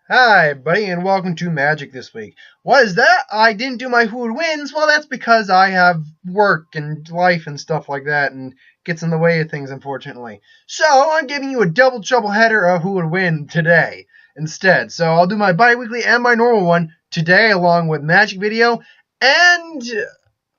Hi, buddy, and welcome to Magic this week. What is that? I didn't do my Who Would Wins? Well, that's because I have work and life and stuff like that, and gets in the way of things, unfortunately. So, I'm giving you a double trouble header of Who Would Win today instead. So, I'll do my bi-weekly and my normal one today, along with Magic video, and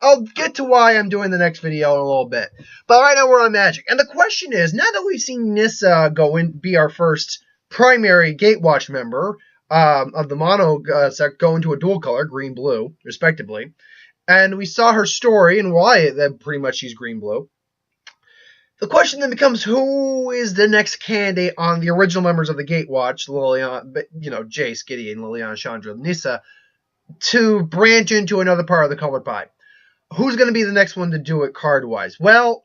I'll get to why I'm doing the next video in a little bit. But right now, we're on Magic. And the question is, now that we've seen Nissa be our first primary Gatewatch member of the mono set go into a dual color, green-blue, respectively. And we saw her story and why that pretty much she's green-blue. The question then becomes, who is the next candidate on the original members of the Gatewatch, Liliana, Jace, Gideon, Liliana, Chandra, Nissa, to branch into another part of the colored pie? Who's going to be the next one to do it card-wise? Well,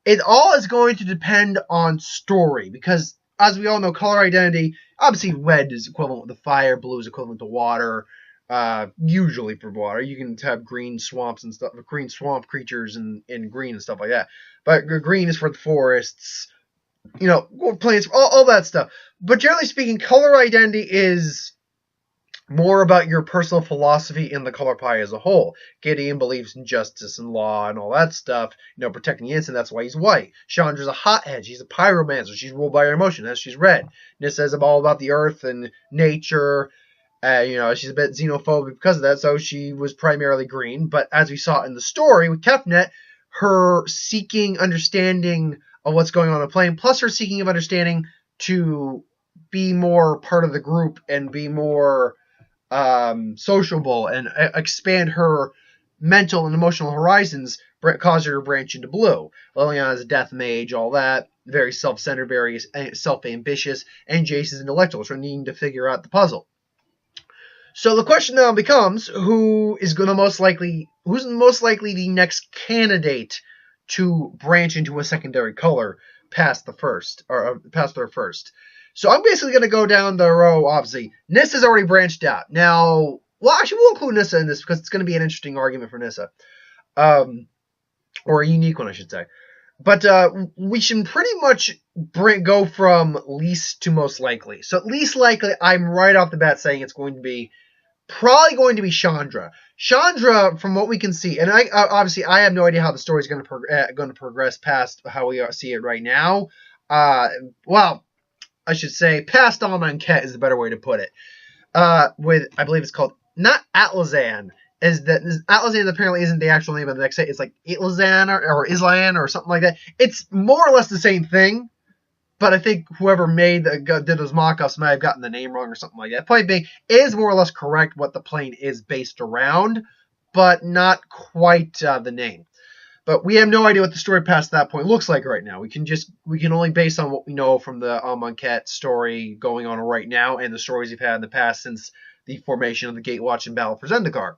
it all is going to depend on story, because as we all know, color identity, obviously red is equivalent to fire, blue is equivalent to water, usually for water. You can have green swamps and stuff, green swamp creatures in green and stuff like that. But green is for the forests, plants, all that stuff. But generally speaking, color identity is more about your personal philosophy in the color pie as a whole. Gideon believes in justice and law and all that stuff, protecting the innocent. That's why he's white. Chandra's a hothead. She's a pyromancer. She's ruled by her emotion. That's she's red. Nissa is all about the earth and nature. She's a bit xenophobic because of that, so she was primarily green. But as we saw in the story with Kefnet, her seeking understanding of what's going on in the plane, plus her seeking of understanding to be more part of the group and be more sociable and expand her mental and emotional horizons, cause her to branch into blue. Liliana is a death mage, all that, very self-centered, very self-ambitious, and Jace is intellectual, so needing to figure out the puzzle. So the question now becomes, who's most likely the next candidate to branch into a secondary color past their first? So I'm basically going to go down the row, obviously. Nissa's already branched out. Now, well, actually, we'll include Nissa in this because it's going to be an interesting argument for Nissa. Or a unique one, I should say. But we should pretty much go from least to most likely. So at least likely, I'm right off the bat saying it's probably going to be Chandra. Chandra, from what we can see, and I have no idea how the story is going to progress past how we see it right now. I should say, past Alma and Ket is the better way to put it. I believe it's called, not Atlazan. Atlazan apparently isn't the actual name of the next set. It's like Itlazan or Islan or something like that. It's more or less the same thing, but I think whoever did those mock-ups might have gotten the name wrong or something like that. Point being, it is more or less correct what the plane is based around, but not quite the name. But we have no idea what the story past that point looks like right now. We can only base on what we know from the Monket story going on right now and the stories we've had in the past since the formation of the Gatewatch and Battle for Zendikar.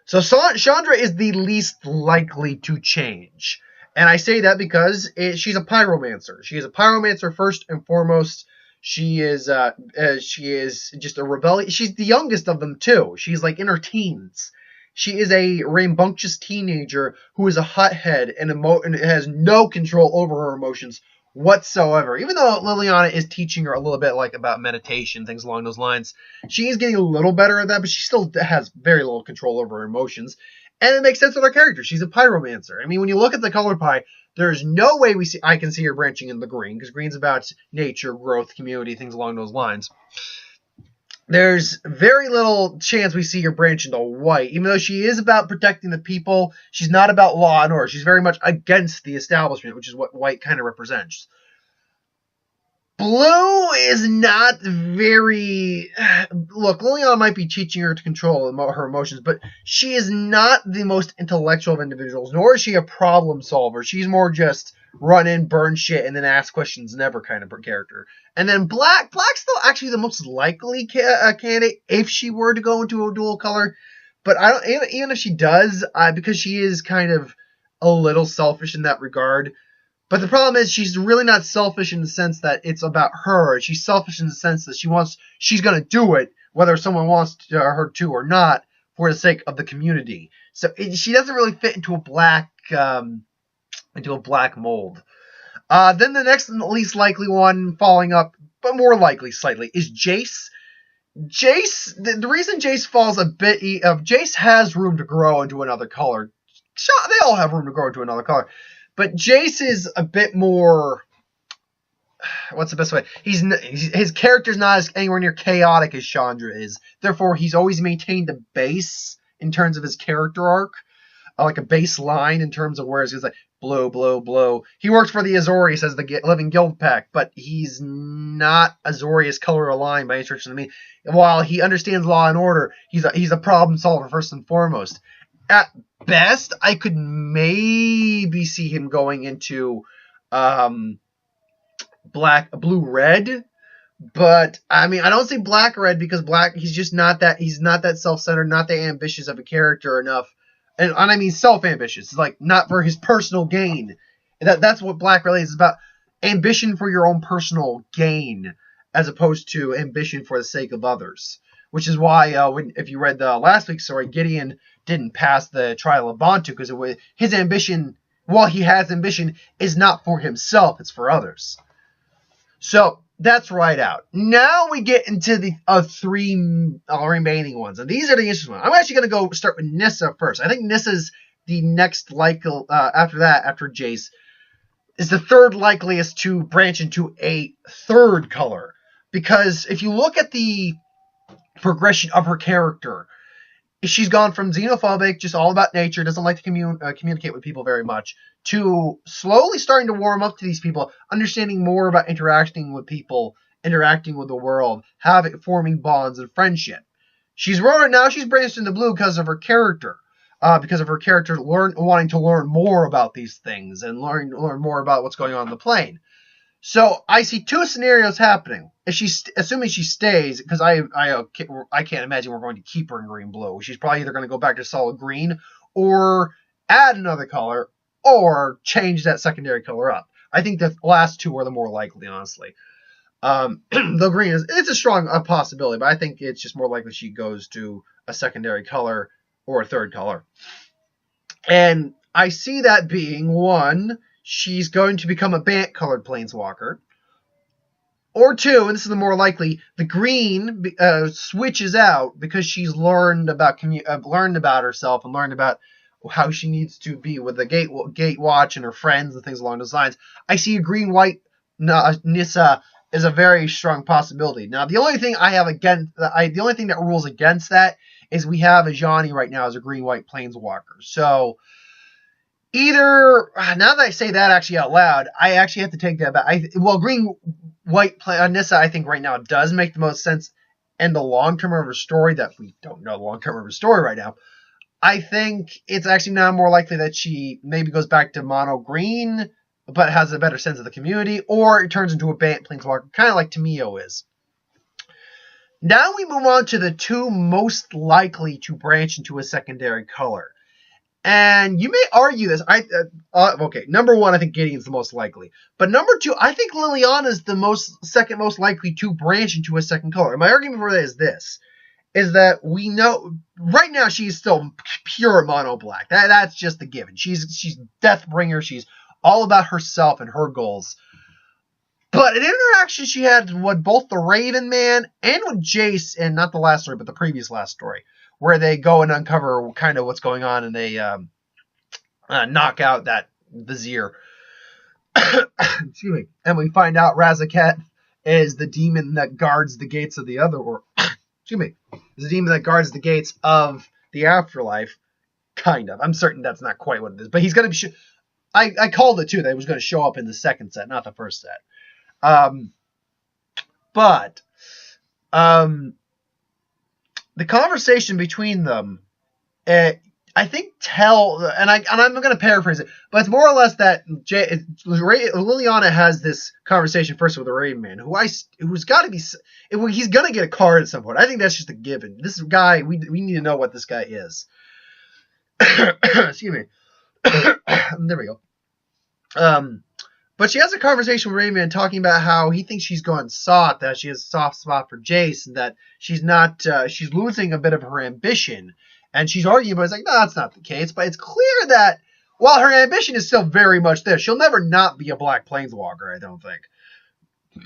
So Chandra is the least likely to change. And I say that because she's a pyromancer. She is a pyromancer first and foremost. She is just a rebellion. She's the youngest of them too. She's like in her teens. She is a rambunctious teenager who is a hothead and has no control over her emotions whatsoever. Even though Liliana is teaching her a little bit about meditation, things along those lines, she is getting a little better at that, but she still has very little control over her emotions. And it makes sense with her character. She's a pyromancer. I mean, when you look at the color pie, there's no way I can see her branching in the green, because green's about nature, growth, community, things along those lines. There's very little chance we see her branch into white. Even though she is about protecting the people, she's not about law and order. She's very much against the establishment, which is what white kind of represents. Blue is not very... Look, Liliana might be teaching her to control her emotions, but she is not the most intellectual of individuals, nor is she a problem solver. She's more just run in, burn shit, and then ask questions never kind of character. And then Black's still actually the most likely candidate if she were to go into a dual color. But I don't, even if she does, because she is kind of a little selfish in that regard. But the problem is she's really not selfish in the sense that it's about her. She's selfish in the sense that she's going to do it, whether someone wants her to or not, for the sake of the community. So she doesn't really fit into a black mold. Then the next and least likely one, following up, but more likely slightly, is Jace. Jace, the reason Jace falls a bit, Jace has room to grow into another color. They all have room to grow into another color, but Jace is a bit more. What's the best way? His character's not as anywhere near chaotic as Chandra is. Therefore, he's always maintained a base in terms of his character arc, like a baseline in terms of where he's like blow, blow, blow. He works for the Azorius as the Living Guild Pack, but he's not Azorius color aligned by any stretch of the meaning. While he understands law and order, he's a problem solver first and foremost. At best, I could maybe see him going into blue, red, but I mean, I don't say black or red because black, he's not that self-centered, not that ambitious of a character enough, and I mean self-ambitious, like not for his personal gain. That's what black really is about, ambition for your own personal gain, as opposed to ambition for the sake of others. Which is why, if you read the last week's story, Gideon didn't pass the trial of Bantu because his ambition, while he has ambition, is not for himself; it's for others. So that's right out. Now we get into the three remaining ones, and these are the interesting ones. I'm actually going to go start with Nissa first. I think Nissa's the next likely, after Jace, is the third likeliest to branch into a third color. Because if you look at the progression of her character, she's gone from xenophobic, just all about nature, doesn't like to communicate with people very much, to slowly starting to warm up to these people, understanding more about interacting with people, interacting with the world, forming bonds and friendship. She's branched into blue because of her character. Wanting to learn more about these things and learn more about what's going on in the plane. So I see two scenarios happening. Assuming she stays, because I can't imagine we're going to keep her in green blue. She's probably either going to go back to solid green, or add another color, or change that secondary color up. I think the last two are the more likely, honestly. The green it's a strong possibility, but I think it's just more likely she goes to a secondary color or a third color. And I see that being one, she's going to become a Bant-colored planeswalker. Or two, and this is the more likely, the green switches out because she's learned about herself and learned about how she needs to be with the Gatewatch and her friends and things along those lines. I see a green-white Nissa is a very strong possibility. Now, the only thing the only thing that rules against that is we have Ajani right now as a green-white planeswalker. So either, now that I say that actually out loud, I actually have to take that back. Green-white Nissa, I think right now does make the most sense in the long term of her story, that we don't know the long term of her story right now. I think it's actually now more likely that she maybe goes back to mono green, but has a better sense of the community, or it turns into a Bant planeswalker, kind of like Tamio is. Now we move on to the two most likely to branch into a secondary color. And you may argue this. Okay, number one, I think Gideon's the most likely. But number two, I think Liliana's the second most likely to branch into a second color. And my argument for that is this, is that we know, right now she's still pure mono black. That's just a given. She's Deathbringer. She's all about herself and her goals. But an interaction she had with both the Raven Man and with Jace, and not the last story, but the previous last story, where they go and uncover kind of what's going on, and they knock out that Vizier. Excuse me. And we find out Razaketh is the demon that guards the gates of the other world. Excuse me. Is the demon that guards the gates of the afterlife. Kind of. I'm certain that's not quite what it is. But he's going to be... I called it, too, that it was going to show up in the second set, not the first set. But the conversation between them, I think and I'm going to paraphrase it, but it's more or less that Liliana has this conversation first with the Raven Man, who's got to be, he's going to get a card at some point. I think that's just a given. This guy, we need to know what this guy is. Excuse me. There we go. But she has a conversation with Rayman talking about how he thinks she's gone soft, that she has a soft spot for Jace, and that she's not, she's losing a bit of her ambition. And she's arguing, but it's like, no, that's not the case. But it's clear that while her ambition is still very much there, she'll never not be a black planeswalker, I don't think.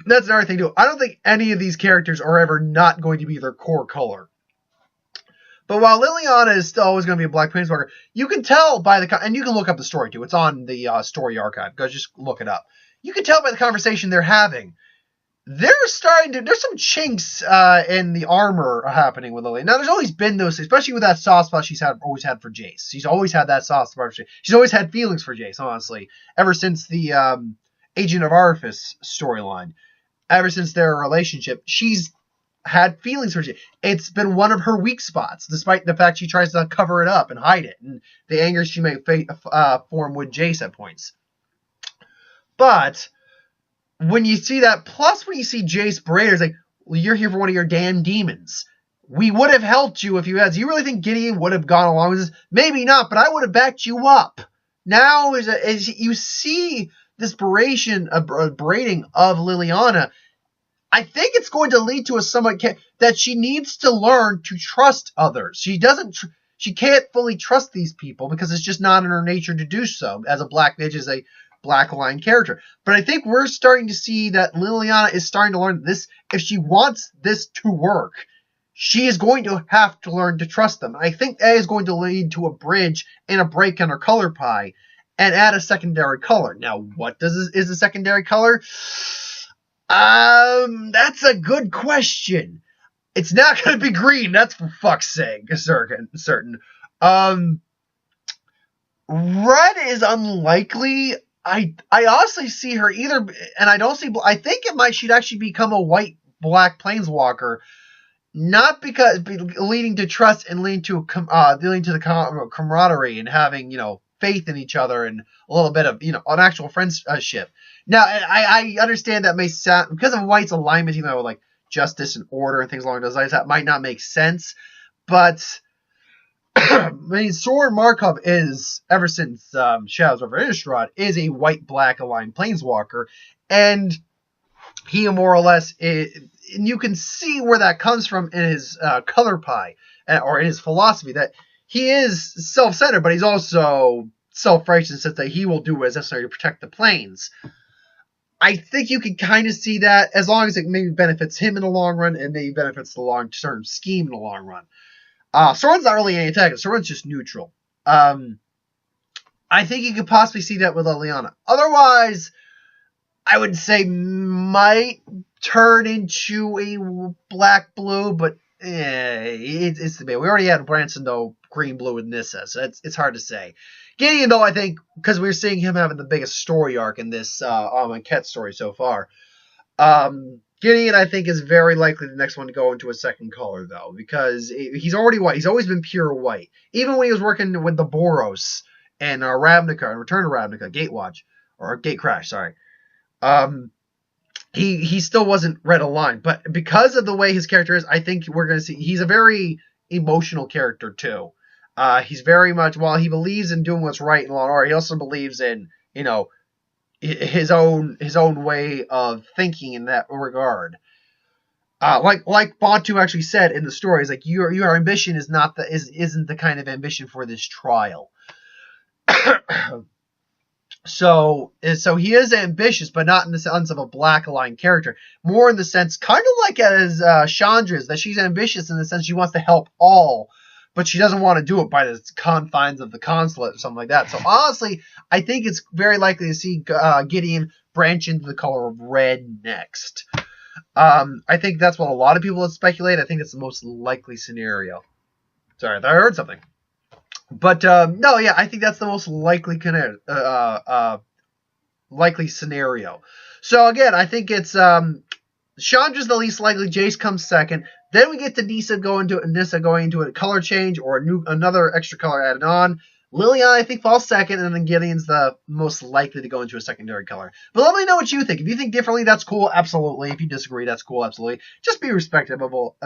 That's another thing too. I don't think any of these characters are ever not going to be their core color. But while Liliana is still always going to be a Black Planeswalker, you can tell by and you can look up the story too. It's on the story archive. Go just look it up. You can tell by the conversation they're having. There's some chinks in the armor happening with Lily. Now, there's always been those, especially with that soft spot she's always had for Jace. She's always had that soft spot for Jace. She's always had feelings for Jace, honestly, ever since the Agent of Artifice storyline. Ever since their relationship, she's had feelings for Jace. It's been one of her weak spots, despite the fact she tries to cover it up and hide it, and the anger she may form with Jace at points. But when you see that, plus when you see Jace Brader, it's like, well, you're here for one of your damn demons. We would have helped you if you had. Do you really think Gideon would have gone along with this? Maybe not, but I would have backed you up. Now, as you see this braiding of Liliana, I think it's going to lead to a somewhat that she needs to learn to trust others. She can't fully trust these people because it's just not in her nature to do so. As a Black Mage, as a Black line character. But I think we're starting to see that Liliana is starting to learn this. If she wants this to work, she is going to have to learn to trust them. I think that is going to lead to a bridge and a break in her color pie and add a secondary color. Now, what is a secondary color? That's a good question. It's not going to be green. That's for fuck's sake, certain. Red is unlikely. I honestly see her either, and I don't see. I think she'd actually become a white Black Planeswalker, not because leading to trust and leading to the camaraderie and having faith in each other and a little bit of an actual friendship. Now I understand that may sound because of White's alignment, like justice and order and things along those lines, that might not make sense, but. I mean, Soren Markov is, ever since Shadows over Innistrad, is a white-black aligned Planeswalker, and he more or less and you can see where that comes from in his color pie, or in his philosophy, that he is self-centered, but he's also self-righteous, that he will do what is necessary to protect the planes. I think you can kind of see that, as long as it maybe benefits him in the long run, and maybe benefits the long-term scheme in the long run. Soren's not really any attack. Soren's just neutral. I think you could possibly see that with Liliana. Otherwise, I would say might turn into a black-blue, but it's the bit. We already had Branson, though, green-blue with Nissa, so it's hard to say. Gideon, though, I think, because we're seeing him having the biggest story arc in this Ket story so far, Gideon, I think, is very likely the next one to go into a second color, though, because he's already white. He's always been pure white. Even when he was working with the Boros and Ravnica, and Return to Ravnica, Gatewatch, or Gatecrash, sorry. He still wasn't red aligned. But because of the way his character is, I think we're going to see, he's a very emotional character, too. He's very much, while he believes in doing what's right in law and order, he also believes in, his own way of thinking in that regard. Like Bantu actually said in the story, is like your ambition isn't the kind of ambition for this trial. So he is ambitious, but not in the sense of a black aligned character. More in the sense, kind of like as Chandra's, that she's ambitious in the sense she wants to help all, but she doesn't want to do it by the confines of the consulate or something like that. So honestly, I think it's very likely to see Gideon branch into the color of red next. I think that's what a lot of people have speculated. I think it's the most likely scenario. Sorry, I heard something. But no, yeah, I think that's the most likely likely scenario. So again, I think it's Chandra's the least likely. Jace comes second. Then we get to Nissa going into a color change or another extra color added on. Liliana, I think, falls second, and then Gideon's the most likely to go into a secondary color. But let me know what you think. If you think differently, that's cool, absolutely. If you disagree, that's cool, absolutely. Just be respectable.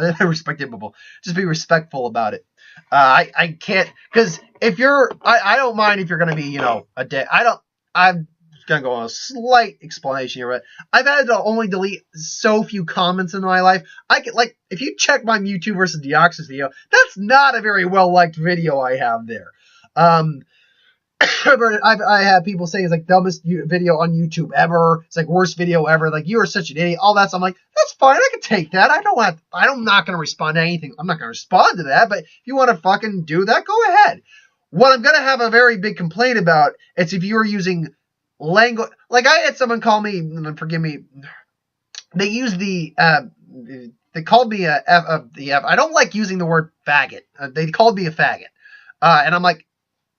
Just be respectful about it. I can't, because if you're, I don't mind if you're going to be, a day. I'm going to go on a slight explanation here, but I've had to only delete so few comments in my life. If you check my Mewtwo versus Deoxys video, that's not a very well-liked video I have there. I have people saying it's like dumbest video on YouTube ever. It's like worst video ever. Like, you are such an idiot. All that. So I'm like, that's fine. I can take that. I'm not going to respond to anything. I'm not going to respond to that. But if you want to fucking do that, go ahead. What I'm going to have a very big complaint about is if you are using language. Like, I had someone call me, forgive me, they used they called me the F. I don't like using the word faggot. They called me a faggot. And I'm like,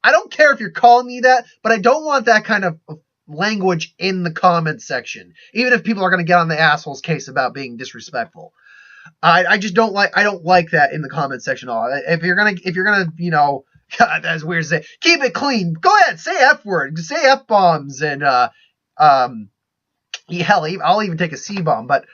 I don't care if you're calling me that, but I don't want that kind of language in the comment section. Even if people are going to get on the asshole's case about being disrespectful. I just don't like that in the comment section at all. If you're gonna, you know, God, that's weird to say. Keep it clean. Go ahead, say F word, say F bombs, and hell, I'll even take a C bomb. But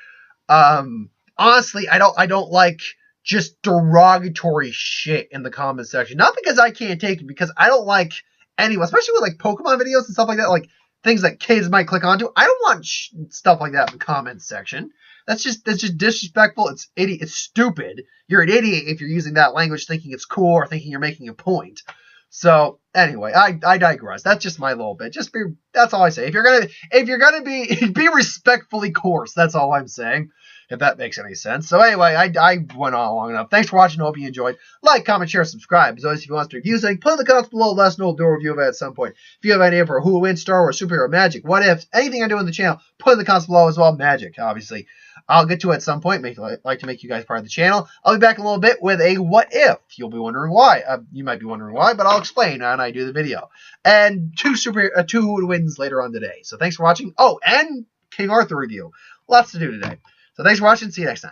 honestly, I don't like just derogatory shit in the comment section. Not because I can't take it, because I don't like anyone, especially with like Pokemon videos and stuff like that, like things that kids might click onto. I don't want stuff like that in the comment section. That's just disrespectful. It's stupid. You're an idiot if you're using that language thinking it's cool or thinking you're making a point. So anyway, I digress. That's just my little bit. That's all I say. If you're gonna be respectfully coarse, that's all I'm saying. If that makes any sense. So anyway, I went on long enough. Thanks for watching. Hope you enjoyed. Like, comment, share, subscribe. As always, if you want to review something, put in the comments below. Let us know. We'll do a review of it at some point. If you have any idea for who will win, Star Wars, superhero, magic, what if, anything I do on the channel, put in the comments below as well. Magic, obviously. I'll get to it at some point. Like to make you guys part of the channel. I'll be back in a little bit with a what if. You'll be wondering why. You might be wondering why, but I'll explain when I do the video. And two wins later on today. So thanks for watching. Oh, and King Arthur review. Lots to do today. So thanks for watching. See you next time.